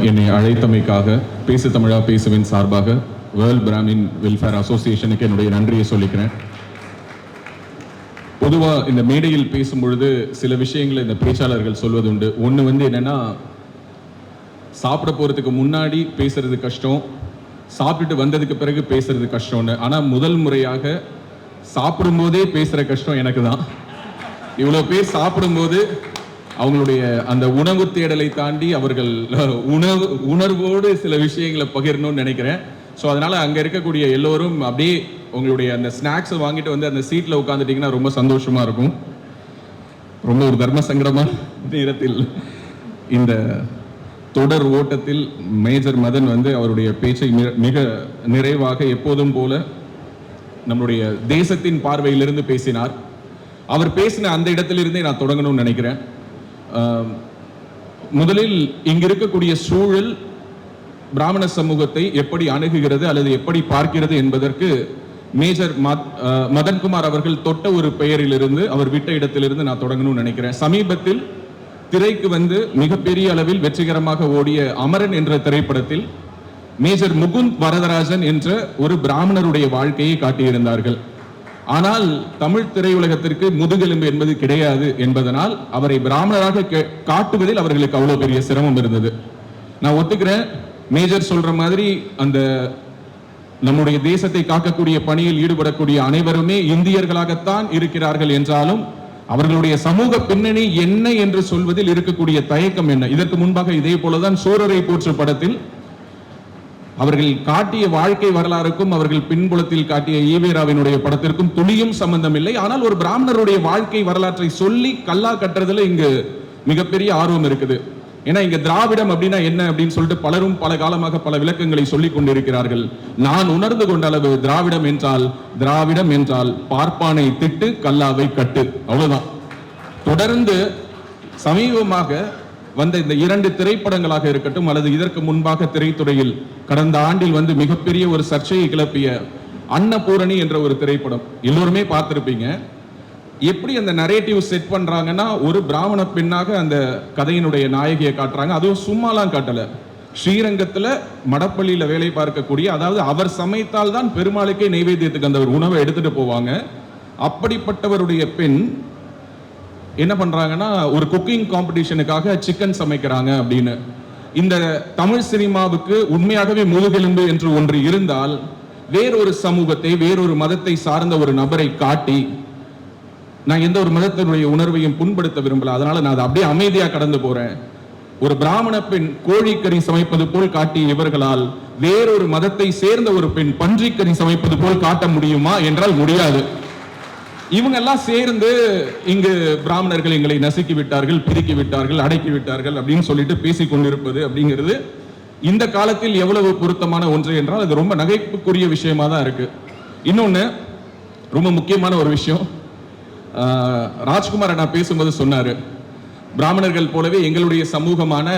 என்னை அழைத்தமைக்காக பேசு தமிழா பேசுவின் சார்பாக வேர்ல்ட் பிராமின் வெல்ஃபேர் அசோசியேஷனுக்கு என்னுடைய நன்றியை சொல்லிக்கிறேன். பொதுவாக இந்த மேடையில் பேசும் பொழுது சில விஷயங்களை இந்த பேச்சாளர்கள் சொல்வது உண்டு. ஒன்று என்னன்னா, சாப்பிட போகிறதுக்கு முன்னாடி பேசுறது கஷ்டம், சாப்பிட்டுட்டு வந்ததுக்கு பிறகு பேசுறது கஷ்டம்னு. ஆனால் முதல் முறையாக சாப்பிடும்போதே பேசுகிற கஷ்டம் எனக்கு தான். இவ்வளோ பேர் சாப்பிடும்போது அவங்களுடைய அந்த உணவு தேடலை தாண்டி அவர்கள் உணர்வோடு சில விஷயங்களை பகிரணும்னு நினைக்கிறேன். ஸோ அதனால் அங்கே இருக்கக்கூடிய எல்லோரும் அப்படியே உங்களுடைய அந்த ஸ்நாக்ஸை வாங்கிட்டு வந்து அந்த சீட்டில் உட்காந்துட்டிங்கன்னா ரொம்ப சந்தோஷமாக இருக்கும். ரொம்ப ஒரு தர்ம சங்கடமான நேரத்தில் இந்த தொடர் ஓட்டத்தில் மேஜர் மதன் வந்து அவருடைய பேச்சை மிக நிறைவாக எப்போதும் போல நம்முடைய தேசத்தின் பார்வையிலிருந்து பேசினார். அவர் பேசின அந்த இடத்திலிருந்தே நான் தொடங்கணும்னு நினைக்கிறேன். முதலில் இங்கு இருக்கக்கூடிய சூழல் பிராமண சமூகத்தை எப்படி அணுகுகிறது அல்லது எப்படி பார்க்கிறது என்பதற்கு மேஜர் மதன்குமார் அவர்கள் தொட்ட ஒரு பெயரிலிருந்து, அவர் விட்ட இடத்திலிருந்து நான் தொடங்கணும்னு நினைக்கிறேன். சமீபத்தில் திரைக்கு வந்து மிகப்பெரிய அளவில் வெற்றிகரமாக ஓடிய அமரன் என்ற திரைப்படத்தில் மேஜர் முகுந்த் வரதராஜன் என்ற ஒரு பிராமணருடைய வாழ்க்கையை காட்டியிருந்தார்கள். ஆனால் தமிழ் திரையுலகத்திற்கு முதுகெலும்பு என்பது கிடையாது என்பதனால் அவரை பிராமணராக காட்டுவதில் அவர்களுக்கு அவ்வளவு பெரிய சிரமம் இருந்தது. நான் ஒத்துக்கிறேன், மேஜர் சொல்ற மாதிரி அந்த நம்முடைய தேசத்தை காக்கக்கூடிய பணியில் ஈடுபடக்கூடிய அனைவருமே இந்தியர்களாகத்தான் இருக்கிறார்கள் என்றாலும் அவர்களுடைய சமூக பின்னணி என்ன என்று சொல்வதில் இருக்கக்கூடிய தயக்கம் என்ன? இதற்கு முன்பாக இதே போலதான் சூரரை போற்று படத்தில் அவர்கள் காட்டிய வாழ்க்கை வரலாறுக்கும் அவர்கள் பின்புலத்தில் காட்டிய ஈவேராவினுடைய படத்திற்கும் துளியும் சம்பந்தம் இல்லை. ஆனால் ஒரு பிராமணருடைய வாழ்க்கை வரலாற்றை சொல்லி கல்லா கட்டுறதுல இங்கு மிகப்பெரிய ஆர்வம் இருக்குது. ஏன்னா இங்க திராவிடம் அப்படின்னா என்ன அப்படின்னு சொல்லிட்டு பலரும் பல காலமாக பல விளக்கங்களை சொல்லிக் கொண்டிருக்கிறார்கள். நான் உணர்ந்து கொண்ட அளவு திராவிடம் என்றால் பார்ப்பானை திட்டு கல்லாவை கட்டு, அவ்வளவுதான். தொடர்ந்து சமீபமாக வந்த இந்த 2 திரைப்படங்களாக இருக்கட்டும் அல்லது இதற்கு முன்பாக திரைத்துறையில் கடந்த ஆண்டில் வந்து மிகப்பெரிய ஒரு சர்ச்சையை கிளப்பிய அன்னபூரணி என்ற ஒரு திரைப்படம் எல்லோருமே பார்த்திருப்பீங்க. எப்படி அந்த நரேட்டிவ் செட் பண்றாங்கன்னா, ஒரு பிராமண பெண்ணாக அந்த கதையினுடைய நாயகியை காட்டுறாங்க. அதுவும் சும்மாலாம் காட்டல, ஸ்ரீரங்கத்துல மடப்பள்ளியில வேலை பார்க்கக்கூடிய, அதாவது அவர் சமைத்தால் தான் பெருமாளுக்கே நைவேத்தியத்துக்கு அந்த ஒரு உணவை எடுத்துட்டு போவாங்க. அப்படிப்பட்டவருடைய பெண் என்ன பண்றாங்கன்னா, ஒரு குக்கிங் காம்படிஷனுக்காக சிக்கன் சமைக்கிறாங்க அப்படின்னு. இந்த தமிழ் சினிமாவுக்கு உண்மையாகவே முதுகெலும்பு என்று ஒன்று இருந்தால் வேறொரு சமூகத்தை வேறொரு மதத்தை சார்ந்த ஒரு நபரை காட்டி, நான் எந்த ஒரு மதத்தினுடைய உணர்வையும் புண்படுத்த விரும்பல, அதனால நான் அதை அப்படியே அமைதியா கடந்து போறேன். ஒரு பிராமண பெண் கோழிக்கறி சமைப்பது போல் காட்டிய இவர்களால் வேறொரு மதத்தை சேர்ந்த ஒரு பெண் பன்றிக்கறி சமைப்பது போல் காட்ட முடியுமா என்றால் முடியாது. இவங்க எல்லாம் சேர்ந்து இங்கு பிராமணர்கள் எங்களை நசுக்கி விட்டார்கள், பிரிக்கி விட்டார்கள், அடக்கி விட்டார்கள் அப்படின்னு சொல்லிட்டு பேசிக் கொண்டிருப்பது அப்படிங்கிறது இந்த காலத்தில் எவ்வளவு பொருத்தமான ஒன்று என்றால் அது ரொம்ப நகைப்புக்குரிய விஷயமா தான் இருக்கு. இன்னொன்னு ரொம்ப முக்கியமான ஒரு விஷயம், ராஜ்குமார் நான் பேசும்போது சொன்னாரு, பிராமணர்கள் போலவே எங்களுடைய சமூகமான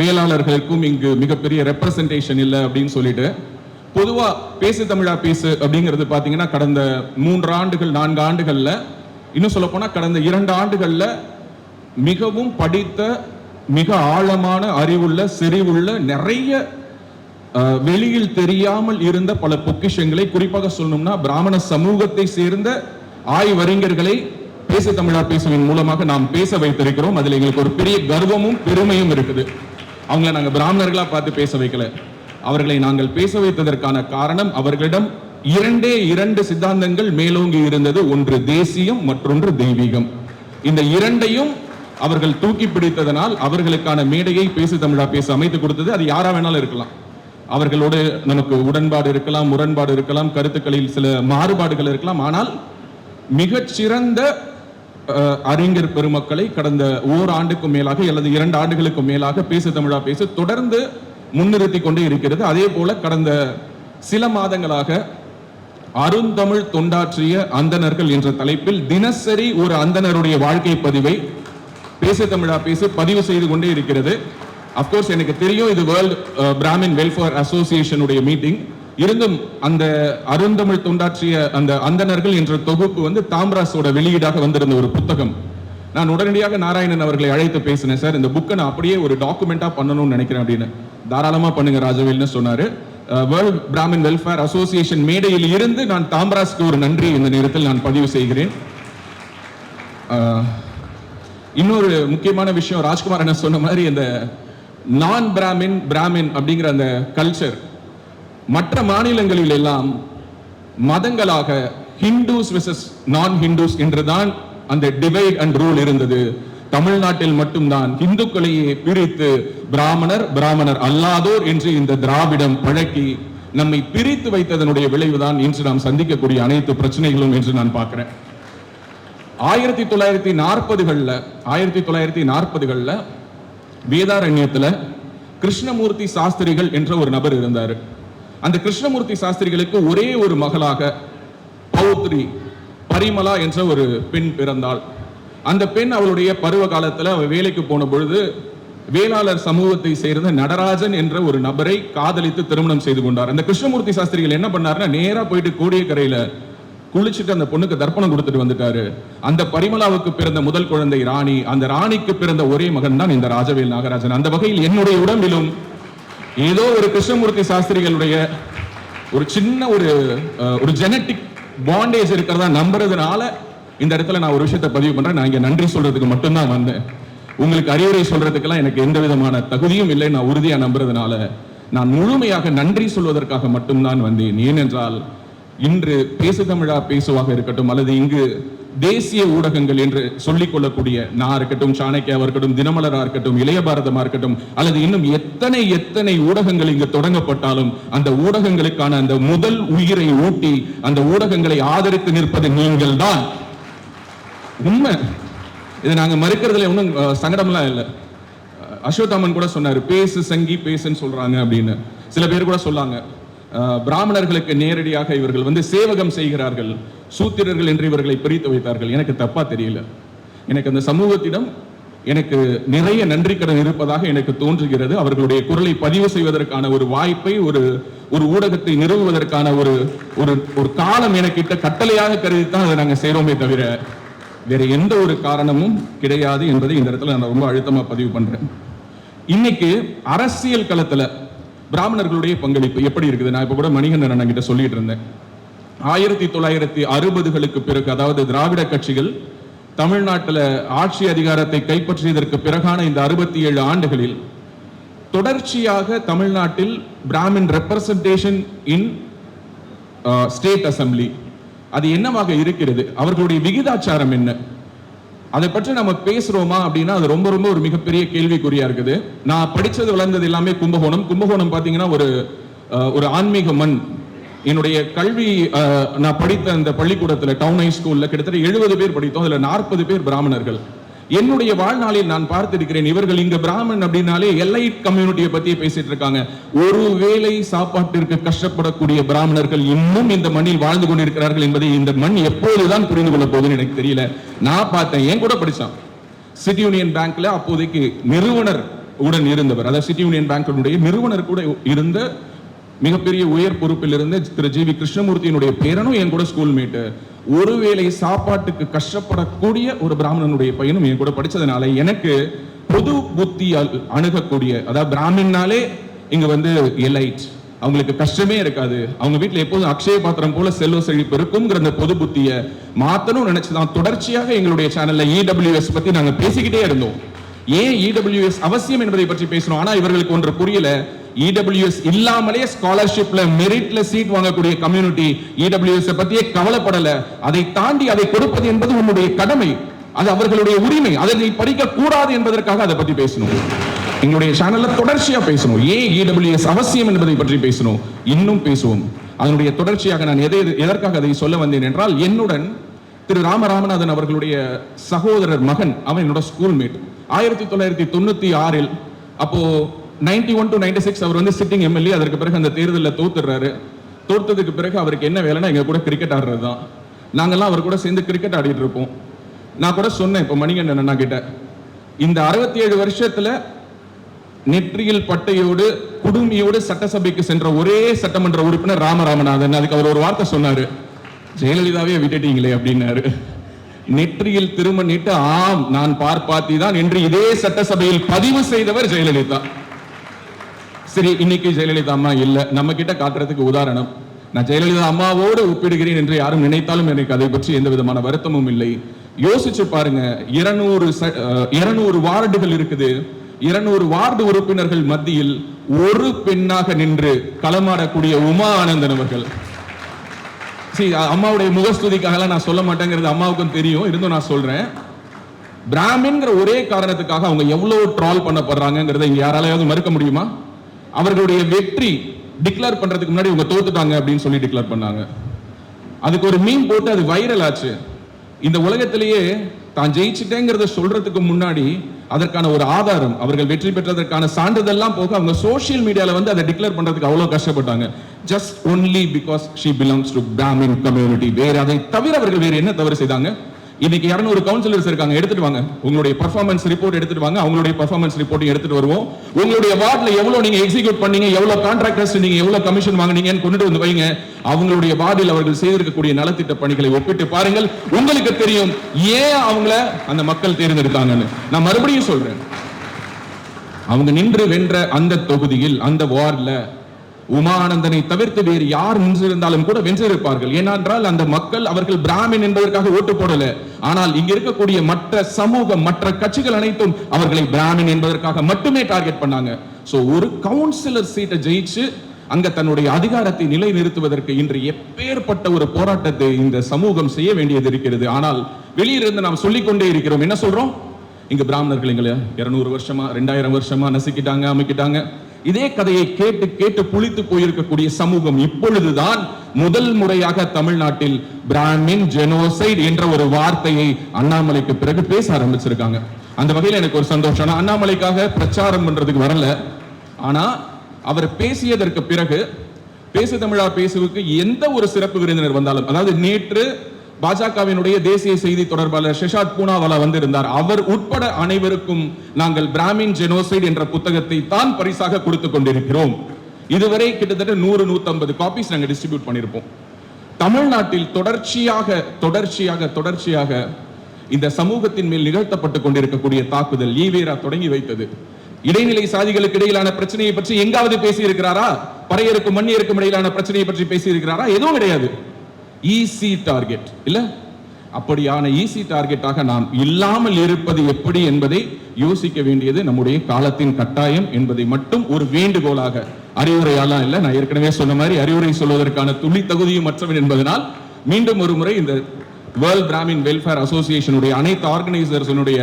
வேளாளர்களுக்கும் இங்கு மிகப்பெரிய ரெப்ரசன்டேஷன் இல்லை அப்படின்னு சொல்லிட்டு. பொதுவா பேசு தமிழா பேசு அப்படிங்கிறது பாத்தீங்கன்னா கடந்த 3 ஆண்டுகள் 4 ஆண்டுகள்ல, இன்னும் சொல்ல போனா கடந்த 2 ஆண்டுகள்ல மிகவும் படித்த, மிக ஆழமான அறிவுள்ள, செறிவுள்ள, நிறைய வெளியில் தெரியாமல் இருந்த பல பொக்கிஷங்களை, குறிப்பாக சொல்லணும்னா பிராமண சமூகத்தை சேர்ந்த ஆய்வறிஞர்களை பேசு தமிழா பேசுவின் மூலமாக நாம் பேச வைத்திருக்கிறோம். அதுல எங்களுக்கு ஒரு பெரிய கர்வமும் பெருமையும் இருக்குது. அவங்கள நாங்க பிராமணர்களா பார்த்து பேச வைக்கல, அவர்களை நாங்கள் பேச வைத்ததற்கான காரணம் அவர்களிடம் 2 சித்தாந்தங்கள் மேலோங்கி இருந்தது. ஒன்று தேசியம், மற்றொன்று தெய்வீகம். இந்த 2ஐயும் அவர்கள் தூக்கி பிடித்ததனால் அவர்களுக்கான மேடையை பேசு தமிழா பேச அமைத்து கொடுத்தது. அது யாரா வேணாலும் இருக்கலாம், அவர்களோடு நமக்கு உடன்பாடு இருக்கலாம், முரண்பாடு இருக்கலாம், கருத்துக்களில் சில மாறுபாடுகள் இருக்கலாம். ஆனால் மிகச்சிறந்த அறிஞர் பெருமக்களை கடந்த ஓராண்டுக்கும் மேலாக அல்லது 2 ஆண்டுகளுக்கும் மேலாக பேசு தமிழா பேச தொடர்ந்து முன்னிறுத்தி கொண்டே இருக்கிறது. அதே போல கடந்த சில மாதங்களாக அருந்தமிழ் தொண்டாற்றிய அந்தணர்கள் என்ற தலைப்பில் தினசரி ஒரு அந்தணருடைய வாழ்க்கை பதிவை பேசு தமிழா பேச பதிவு செய்து கொண்டே இருக்கிறது. அப்கோர்ஸ் எனக்கு தெரியும் இது வேர்ல்ட் பிராமின் வெல்ஃபேர் அசோசியேஷனுடைய மீட்டிங். இருந்தும் அந்த அருந்தமிழ் தொண்டாற்றிய அந்த அந்தணர்கள் என்ற தொகுப்பு வந்து தாம்ராஸோட வெளியீடாக வந்திருந்த ஒரு புத்தகம். நான் உடனடியாக நாராயணன் அவர்களை அழைத்து பேசினேன். சார், இந்த புக்கை நான் அப்படியே ஒரு டாக்குமெண்டா பண்ணணும்னு நினைக்கிறேன் அப்படின்னு. தாராளமா பண்ணுங்க ராஜவேல்னு சொன்னாரு. வேர்ல்ட் பிராமின் வெல்ஃபேர் அசோசியேஷன் மேடையில் இருந்து நான் தாம்ராஸ்க்கு ஒரு நன்றி இந்த நேரத்தில் நான் பதிவு செய்கிறேன். இன்னொரு முக்கியமான விஷயம், ராஜ்குமார் என்ன சொன்ன மாதிரி இந்த நான் பிராமின் பிராமின் அப்படிங்கிற அந்த கல்ச்சர் மற்ற மாநிலங்களில் எல்லாம் மதங்களாக ஹிந்துஸ் வெர்சஸ் நான் ஹிந்துஸ் என்றுதான் அந்த டிவைட் அண்ட் ரூல் இருந்தது. தமிழ்நாட்டில் மட்டும்தான் இந்துக்களையே பிரித்து பிராமணர் பிராமணர் அல்லாதோர் என்று இந்த திராவிடம் பழக்கி நம்மை பிரித்து வைத்ததனுடைய விளைவுதான் இன்று நாம் சந்திக்கக்கூடிய அனைத்து பிரச்சனைகளும் என்று நான் பார்க்கிறேன். 1940களில் வேதாரண்யத்துல கிருஷ்ணமூர்த்தி சாஸ்திரிகள் என்ற ஒரு நபர் இருந்தார். அந்த கிருஷ்ணமூர்த்தி சாஸ்திரிகளுக்கு ஒரே ஒரு மகளாக பௌத்ரி பரிமலா என்ற ஒரு பெண் பிறந்தாள். அந்த பெண் அவளுடைய பருவ காலத்துல அவள் வேலைக்கு போன பொழுது வேளாளர் சமூகத்தை சேர்ந்த நடராஜன் என்ற ஒரு நபரை காதலித்து திருமணம் செய்து கொண்டார். அந்த கிருஷ்ணமூர்த்தி சாஸ்திரிகள் என்ன பண்ணாருன்னா, நேரா போயிட்டு கோடியக்கரையில குளிச்சுட்டு அந்த பொண்ணுக்கு தர்ப்பணம் கொடுத்துட்டு வந்துட்டாரு. அந்த பரிமலாவுக்கு பிறந்த முதல் குழந்தை ராணி. அந்த ராணிக்கு பிறந்த ஒரே மகன் தான் இந்த ராஜவேல் நாகராஜன். அந்த வகையில் என்னுடைய உடம்பிலும் ஏதோ ஒரு கிருஷ்ணமூர்த்தி சாஸ்திரிகளுடைய ஒரு சின்ன ஒரு ஜெனட்டிக் பாண்டேஜ் இருக்கிறதா நம்புறதுனால இந்த இடத்துல நான் ஒரு விஷயத்தை பதிவு பண்றேன். நான் இங்க நன்றி சொல்றதுக்கு மட்டும்தான் வந்தேன். உங்களுக்கு அறிவுரை சொல்றதுக்கெல்லாம் எனக்கு எந்த விதமான தகுதியும் இல்லை. நான் உறுதியா நம்புறதுனால நான் முழுமையாக நன்றி சொல்வதற்காக மட்டும்தான் வந்தேன். ஏனென்றால் இன்று பேசு தமிழா பேசுவாக இருக்கட்டும், அல்லது இங்கு தேசிய ஊடகங்கள் என்று சொல்லிக் கொள்ளக்கூடிய நான் இருக்கட்டும், சாணக்கியாவா இருக்கட்டும், தினமலரா இருக்கட்டும், இளைய பாரதமா இருக்கட்டும், அல்லது இன்னும் எத்தனை ஊடகங்கள் இங்கு தொடங்கப்பட்டாலும் அந்த ஊடகங்களுக்கான அந்த முதல் உயிரை ஊட்டி அந்த ஊடகங்களை ஆதரித்து நிற்பது நீங்கள் தான். உண்மை, இதை நாங்க மறுக்கிறதுல ஒன்றும் சங்கடம்லாம் இல்லை. அசோத்தாமன் கூட சொன்னாரு, பேசு சங்கி பேசுன்னு சொல்றாங்க அப்படின்னு. சில பேர் கூட சொல்லாங்க, பிராமணர்களுக்கு நேரடியாக இவர்கள் சேவகம் செய்கிறார்கள், சூத்திரர்கள் என்று இவர்களை பிரித்து வைத்தார்கள். எனக்கு தப்பா தெரியல. எனக்கு அந்த சமூகத்திடம் எனக்கு நிறைய நன்றி கடன் இருப்பதாக எனக்கு தோன்றுகிறது. அவர்களுடைய குரலை பதிவு செய்வதற்கான ஒரு வாய்ப்பை, ஒரு ஊடகத்தை நிறுவுவதற்கான ஒரு காலம் எனக்கிட்ட கட்டளையாக கருதித்தான் அதை நாங்கள் செய்றோமே தவிர வேற எந்த ஒரு காரணமும் கிடையாது என்பதை இந்த இடத்துல நான் ரொம்ப அழுத்தமா பதிவு பண்றேன். இன்னைக்கு அரசியல் களத்துல பிராமணர்களுடைய பங்களிப்பு எப்படி இருக்குது? நான் இப்ப கூட மணிகண்டன் அண்ணன் கிட்ட சொல்லிட்டு இருந்தேன். 1960களுக்கு பிறகு, அதாவது திராவிட கட்சிகள் தமிழ்நாட்டில் ஆட்சி அதிகாரத்தை கைப்பற்றியதற்கு பிறகான இந்த 67 ஆண்டுகளில் தொடர்ச்சியாக தமிழ்நாட்டில் பிராமின் ரெப்ரசன்டேஷன் இன் ஸ்டேட் அசம்பிளி அது என்னவாக இருக்கிறது, அவர்களுடைய விகிதாச்சாரம் என்ன, அதை பற்றி நம்ம பேசுறோமா அப்படின்னா அது ரொம்ப ரொம்ப ஒரு மிகப்பெரிய கேள்விக்குறியா இருக்குது. நான் படிச்சது வளர்ந்தது எல்லாமே கும்பகோணம் பாத்தீங்கன்னா ஒரு ஆன்மீக மண். என்னுடைய கல்வி நான் படித்த அந்த பள்ளிக்கூடத்துல டவுன் ஹை ஸ்கூல்ல கிட்டத்தட்ட 70 பேர் படித்தோம். அதுல 40 பேர் பிராமணர்கள். என்னுடைய வாழ்நாளில் நான் பார்த்திருக்கிறேன், இவர்கள் இங்க பிராமணன் அப்படின்னாலே எலைட் கம்யூனிட்டியை பத்தி பேசிட்டு இருக்காங்க. ஒருவேளை சாப்பாட்டிற்கு கஷ்டப்படக்கூடிய பிராமணர்கள் இன்னும் இந்த மண்ணில் வாழ்ந்து கொண்டிருக்கிறார்கள் என்பதை இந்த மண் எப்போதுதான் புரிந்து கொள்ள போகுதுன்னு எனக்கு தெரியல. நான் பார்த்தேன், என் கூட படிச்சான். சிட்டி யூனியன் பேங்க்ல அப்போதைக்கு நிறுவனர் உடன் இருந்தவர், அதாவது சிட்டி யூனியன் பேங்கினுடைய நிறுவனர் கூட இருந்த மிகப்பெரிய உயர் பொறுப்பில் இருந்த திரு ஜி.வி. கிருஷ்ணமூர்த்தியினுடைய பேரனும் என் கூட ஸ்கூல் மேட்டு. ஒருவேளை சாப்பாட்டுக்கு கஷ்டப்படக்கூடிய ஒரு பிராமணனுடைய பையனும் என் கூட படிச்சதுனால எனக்கு பொது புத்தியால் அணுகக்கூடிய, அதாவது பிராமின்னாலே இங்க எலைட், அவங்களுக்கு கஷ்டமே இருக்காது, அவங்க வீட்டுல எப்போதும் அக்ஷய பாத்திரம் போல செல்வ செழிப்பு இருக்கும்ங்கிற அந்த பொது புத்தியை மாத்தணும் நினைச்சுதான் தொடர்ச்சியாக எங்களுடைய சேனல்ல EWS பத்தி நாங்க பேசிக்கிட்டே இருந்தோம். ஏன் EWS அவசியம் என்பதை பற்றி பேசணும். ஆனா இவர்களுக்கு ஒன்று புரியல, EWS இல்லாமலே ஸ்காலர்ஷிப்ல மெரிட்ல சீட் வாங்கக்கூடிய கம்யூனிட்டி EWS பத்தியே கவலைப்படல. அதை தாண்டி அதை கொடுப்பது என்பது உன்னுடைய கடமை, அது அவர்களுடைய உரிமை, அதை பறிக்க கூடாது என்பதற்காக அதை பத்தி பேசணும். எங்களுடைய சேனல்ல தொடர்ச்சியா பேசணும். ஏன் EWS அவசியம் என்பதை பற்றி பேசணும், இன்னும் பேசுவோம். அதனுடைய தொடர்ச்சியாக நான் எதற்காக அதை சொல்ல வந்தேன் என்றால், என்னுடன் திரு ராமநாதன் அவர்களுடைய சகோதரர் மகன், அவன் என்னோட ஸ்கூல்மேட். 1996 அப்போ 91 to 96 அவர் சிட்டிங் எம்எல்ஏ. அதற்கு பிறகு அந்த தேர்தலில் தோத்துறாரு. தோத்ததுக்கு பிறகு அவருக்கு என்ன வேலைன்னா எங்க கூட கிரிக்கெட் ஆடுறது தான். நாங்கெல்லாம் அவர் கூட சேர்ந்து கிரிக்கெட் ஆடிட்டு இருப்போம். நான் கூட சொன்னேன் இப்போ மணிகண்டன் அண்ணா கிட்ட, இந்த 67 வருஷத்துல நெற்றியில் பட்டையோடு குடுமியோடு சட்டசபைக்கு சென்ற ஒரே சட்டமன்ற உறுப்பினர் ராமநாதன். அதுக்கு அவர் ஒரு வார்த்தை சொன்னாரு, ஜெயலலிதாவே விட்டுட்டீங்களே அப்படின்னாரு. நெற்றியில் திருமணிட்டு ஆம் நான் பார்ப்பாத்தி தான் என்று இதே சட்டசபையில் பதிவு செய்தவர் ஜெயலலிதா. சரி, இன்னைக்கு ஜெயலலிதா அம்மா இல்ல, நம்ம கிட்ட காட்டுறதுக்கு உதாரணம். நான் ஜெயலலிதா அம்மாவோடு ஒப்பிடுகிறேன் என்று யாரும் நினைத்தாலும் எனக்கு அதை பற்றி எந்த விதமான வருத்தமும் இல்லை. யோசிச்சு பாருங்க, 200 வார்டுகள் இருக்குது. 200 வார்டு உறுப்பினர்கள் மத்தியில் ஒரு பெண்ணாக நின்று களமாடக்கூடிய உமா ஆனந்தன் அவர்கள். அம்மாவுடைய முகஸ்துதிக்காக நான் சொல்ல மாட்டேங்கிறது அம்மாவுக்கும் தெரியும், இருந்தும் நான் சொல்றேன். பிராமின்ங்கிற ஒரே காரணத்துக்காக அவங்க எவ்வளவு ட்ரால் பண்ணப்படுறாங்கிறத இங்க யாராலையாவது மறுக்க முடியுமா? அவர்களுடைய வெற்றி டிக்ளேர் பண்றதுக்கு முன்னாடி இவங்க தோத்துட்டாங்க அப்படின்னு சொல்லி டிக்ளேர் பண்ணாங்க. அதுக்கு ஒரு மீம் போட்டு அது வைரல் ஆச்சு. இந்த உலகத்திலேயே தான் ஜெயிச்சிட்டேங்கிறத சொல்றதுக்கு முன்னாடி அதற்கான ஒரு ஆதாரம், அவர்கள் வெற்றி பெற்றதற்கான சான்றிதழ்லாம் போக அவங்க சோசியல் மீடியால வந்து அதை டிக்ளேர் பண்றதுக்கு அவ்வளவு கஷ்டப்பட்டாங்க. Just only because she belongs to Brahmin community. வேற அதை தவிர அவர்கள் வேற என்ன தவறு செய்தாங்க? இன்னைக்கு 200 கவுன்சிலர்ஸ் இருக்காங்க, எடுத்துட்டு வாங்க உங்களுடைய பெர்ஃபார்மன்ஸ் ரிப்போர்ட் எடுத்துட்டு வாங்க. அவங்களுடைய பெர்ஃபார்மன்ஸ் ரிப்போர்ட் எடுத்துட்டு வருவோம். உங்களுடைய வார்டுல எவ்வளவு நீங்க எக்ஸிக்யூட் பண்ணீங்க, எவ்வளவு கான்ட்ராக்டர்ஸ் நீங்க எவ்வளவு கமிஷன் வாங்குனீங்கன்னு கொண்டு வந்து வைங்க. அவங்களுடைய வார்டில் அவர்கள் செய்திருக்கக்கூடிய நலத்திட்ட பணிகளை ஒப்பிட்டு பாருங்கள். உங்களுக்கு தெரியும் ஏன் அவங்கள அந்த மக்கள் தேர்ந்தெடுத்தாங்கன்னு. நான் மறுபடியும் சொல்றேன், அவங்க நின்று வென்ற அந்த தொகுதியில் அந்த வார்டுல உமா ஆனந்தனை தவிர்த்து வேறு யார் நின்றிருந்தாலும் கூட வென்றிருப்பார்கள். ஏனென்றால் அந்த மக்கள் அவர்கள் பிராமின் என்பதற்காக ஓட்டு போடல. ஆனால் இங்க இருக்கக்கூடிய மற்ற சமூகம், மற்ற கட்சிகள் அனைத்தும் அவர்களை பிராமின் என்பதற்காக மட்டுமே டார்கெட் பண்ணாங்க. சோ ஒரு கவுன்சிலர் சீட்டை ஜெயிச்சு அங்க தன்னுடைய அதிகாரத்தை நிலைநிறுத்துவதற்கு இன்று எப்பேற்பட்ட ஒரு போராட்டத்தை இந்த சமூகம் செய்ய வேண்டியது இருக்கிறது. ஆனால் வெளியிலிருந்து நாம் சொல்லிக்கொண்டே இருக்கிறோம். என்ன சொல்றோம்? இங்க பிராமணர்கள் எங்களை 200 வருஷமா 2000 வருஷமா நசுக்கிட்டாங்க, அமைக்கிட்டாங்க. இதே கதையை கேட்டு கேட்டு புளித்து போயிருக்கக்கூடிய சமூகம் இப்பொழுதுதான் முதல் முறையாக தமிழ்நாட்டில் பிராமின் ஜெனோசைட் என்ற ஒரு வார்த்தையை அண்ணாமலைக்கு பிறகு பேச ஆரம்பிச்சிருக்காங்க. அந்த வகையில் எனக்கு ஒரு சந்தோஷம். அண்ணாமலைக்காக பிரச்சாரம் பண்றதுக்கு வரல, ஆனா அவர் பேசியதற்கு பிறகு பேசு தமிழா பேசுவுக்கு எந்த ஒரு சிறப்பு விருந்தினர் வந்தாலும், அதாவது நேற்று பாஜகவினுடைய தேசிய செய்தி தொடர்பாளர் ஷெஷாத் பூனாவாலா வந்திருந்தார். அவர் உட்பட அனைவருக்கும் நாங்கள் பிராமின் ஜெனோசைட் என்ற புத்தகத்தை தான் பரிசாக கொடுத்துக் கொண்டிருக்கிறோம். இதுவரை கிட்டத்தட்ட 100-150 காப்பீஸ் நாங்கள் டிஸ்ட்ரிபியூட் பண்ணியிருப்போம். தமிழ்நாட்டில் தொடர்ச்சியாக இந்த சமூகத்தின் மேல் நிகழ்த்தப்பட்டுக் கொண்டிருக்கக்கூடிய தாக்குதல் ஈவேரா தொடங்கி வைத்தது. இடைநிலை சாதிகளுக்கு இடையிலான பிரச்சனையை பற்றி எங்காவது பேசி இருக்கிறாரா? பறையருக்கும் மண்ணியருக்கும் இடையிலான பிரச்சனையை பற்றி பேசி இருக்கிறாரா? எதுவும் கிடையாது. ஈஸி டார்கெட் இல்ல. அப்படியான ஈஸி டார்கெட்டாக நாம் இல்லாமல் இருப்பது எப்படி என்பதை யோசிக்க வேண்டியது நம்முடைய காலத்தின் கட்டாயம் என்பதை மட்டும் ஒரு வேண்டுகோளாக, அறிவுரையாலாம் இல்ல, நான் ஏற்கனவே சொன்ன மாதிரி அறிவுரை சொல்வதற்கான துளி தகுதியும் மற்றவன் என்பதனால் மீண்டும் ஒரு முறை இந்த வேர்ல்ட் பிராமின் வெல்ஃபேர் அசோசியேஷனுடைய அனைத்து ஆர்கனைசர்ஸனுடைய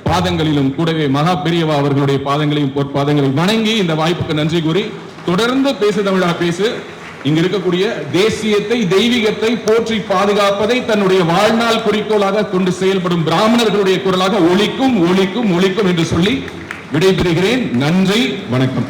பாதங்களிலும் கூடவே மகா பெரியவா அவர்களுடைய பாதங்களையும் பொற்பாதங்களையும் வணங்கி இந்த வாய்ப்புக்கு நன்றி கூறி தொடர்ந்து பேசு தமிழா பேசு இங்க இருக்கக்கூடிய தேசியத்தை, தெய்வீகத்தை போற்றி பாதுகாப்பதை தன்னுடைய வாழ்நாள் குறிக்கோளாக கொண்டு செயல்படும் பிராமணர்களுடைய குரலாக ஒலிக்கும் ஒலிக்கும் ஒலிக்கும் என்று சொல்லி விடைபெறுகிறேன். நன்றி, வணக்கம்.